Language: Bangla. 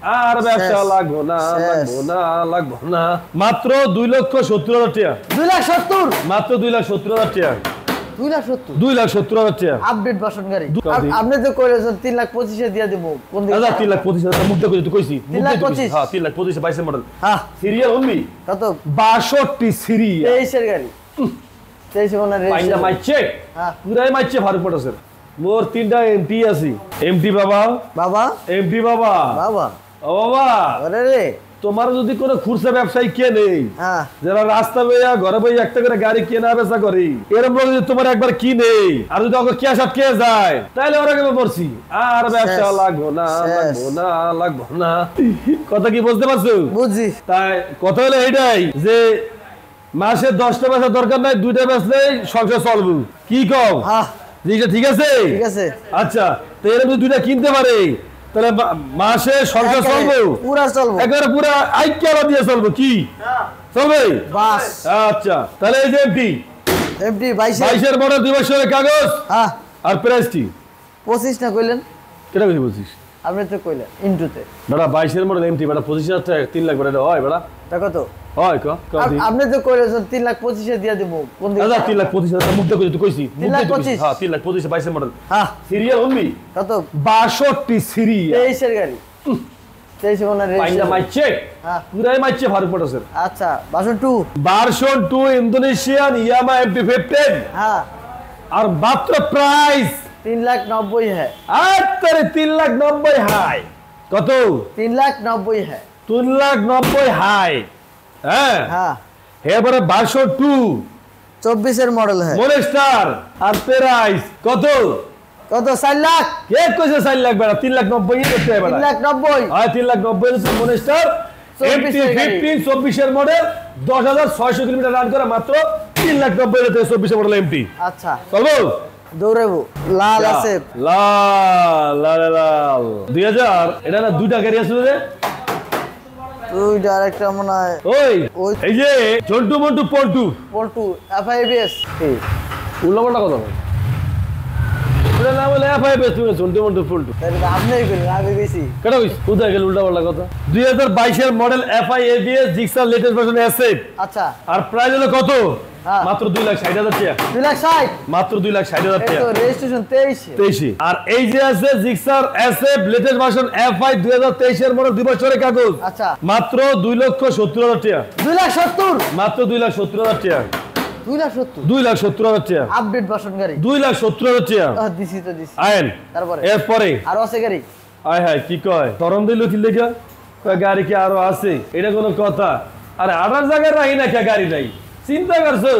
আর ব্যবসা লাগবো না মাত্র 2,70,000 টাকা 2,70,000 মাত্র 2,70,000 টাকা 2,70,000 টাকা আপডেট ভার্সন গাড়ি আপনি তো কইলেন 3,25,000 দিয়া দেব কোন দিকে 3,25,000 মুখ দেখে তুই কইছি 3,25,000 হ্যাঁ 3,25,000 22 মডেল হ্যাঁ সিরিয়াল অনলি কত 62 সিরিয়াল 23 এর গাড়ি 23 মনে পাইনা মাইছে হ্যাঁ পুরাই মাইছে ফারুক পড়ছে মোর তিনটা এমটি আছে এমটি বাবা এমটি বাবা ও বাবা আরে রে তোমার যদি কোনো খুরসা ব্যবসায়ী কে নেই হ্যাঁ যারা রাস্তা বইয়া ঘরে বইয়া একটা করে গাড়ি কেনা বেচা করি এরকম লোক যদি তোমার একবার কিনে আর যদি ওকে ক্যাশ আটকে যায় তাহলে ওরা কেমন পড়ছি আর ব্যবসা লাগবো না কথা কি বুঝতে পারছো বুঝছি তাই কথা হলো এইটাই যে মাসে 10টা বেচা দরকার নাই 2টা বেচলেই সংসার চলবে কি কও হ্যাঁ জিনিসটা ঠিক আছে আচ্ছা তো এরকম 2টা কিনতে পারে তাহলে মাসে সংসার চলবে একবারে পুরা আইকিয়া দিয়ে চলবে কি চলবে বাস আচ্ছা তাহলে এই যে এমটি 22 এর মডেল 2 বছরের কাগজ হ্যাঁ আর প্রাইসটি 25 না কইলেন কেটা কইছি 25 আপনি তো কইলেন ইনটুতে বড়া 22 এর মডেল এমটি বড়া 25000 টাকা 3 লাখ বড়া হয় বড়া তা কত হয় আপনি তো কইলেন 3,25,000 দিয়া দেব কোন দিকে 3,25,000 মুখ দেখে তুই কইছি 3,25,000 হ্যাঁ 3,25,000 22 এর মডেল হ্যাঁ সিরিয়াল অনলি কত 62 সিরিয়াল 23 এর গাড়ি 23 মনে পাইনা মাইছে হ্যাঁ পুরাই মাইছে ফারুক পড়ছে আচ্ছা ভার্সন 2 ইন্দোনেশিয়ান ইয়ামা MP15 হ্যাঁ আর মাত্র প্রাইস 3,90,000 है আরে 3,90,000 হাই কত 3,90,000 है 3,90,000 হাই হ্যাঁ হ্যাঁ এবারে ভার্সন 2 24 এর মডেল है মনস্টার আর প্রাইস কত 4 লাখ কে কইছে 4 লাখ বেটা 3,90,000 করতে হবে 3,90,000 হ্যাঁ 3,90,000 মনস্টার MP15 24 এর মডেল 10,600 কিলোমিটার রান করে মাত্র 3,90,000 তে 24 এর মডেল এমটি আচ্ছা চলবো দৌড়াবো লাল আছে লাল 2000 এটা না দুইটা গাড়ি আছে রে ওই ডাইরেক্টর মনে হয় ওই এই যে জন্টু মন্টু পল্টু FIBS উল্লাপাল্টা কথা বল এটা না বলে FIBS তুমি জন্টু মন্টু পল্টু আপনিই করেন আমি বেশি কেন কইছ কোথায় গেল উল্লাপাল্টা কথা 2022 এর model FIBS Gixxer latest version আছে আচ্ছা আর প্রাইস হলো কত মাত্র 2,60,000 টাকা 2,60,000 মাত্র 2,60,000 টাকা তো রেজিস্ট্রেশন 23 আর এই যে আছে Gixxer SF latest version FI 2023 এর মডেল 2 বছরের কাগজ আচ্ছা মাত্র 2,70,000 টাকা 2,70,000 মাত্র 2,70,000 টাকা 2,70,000 টাকা আপডেট ভার্সন গাড়ি 2,70,000 টাকা দিছি আইন তারপরে এরপরে আরো আছে গাড়ি হায় কি কয় তরম দিল কি লেখা গাড়ি কি আরো আছে এটা কোনো কথা আরে 18 জায়গায় রাখি না কে গাড়ি নাই চিন্তা করছো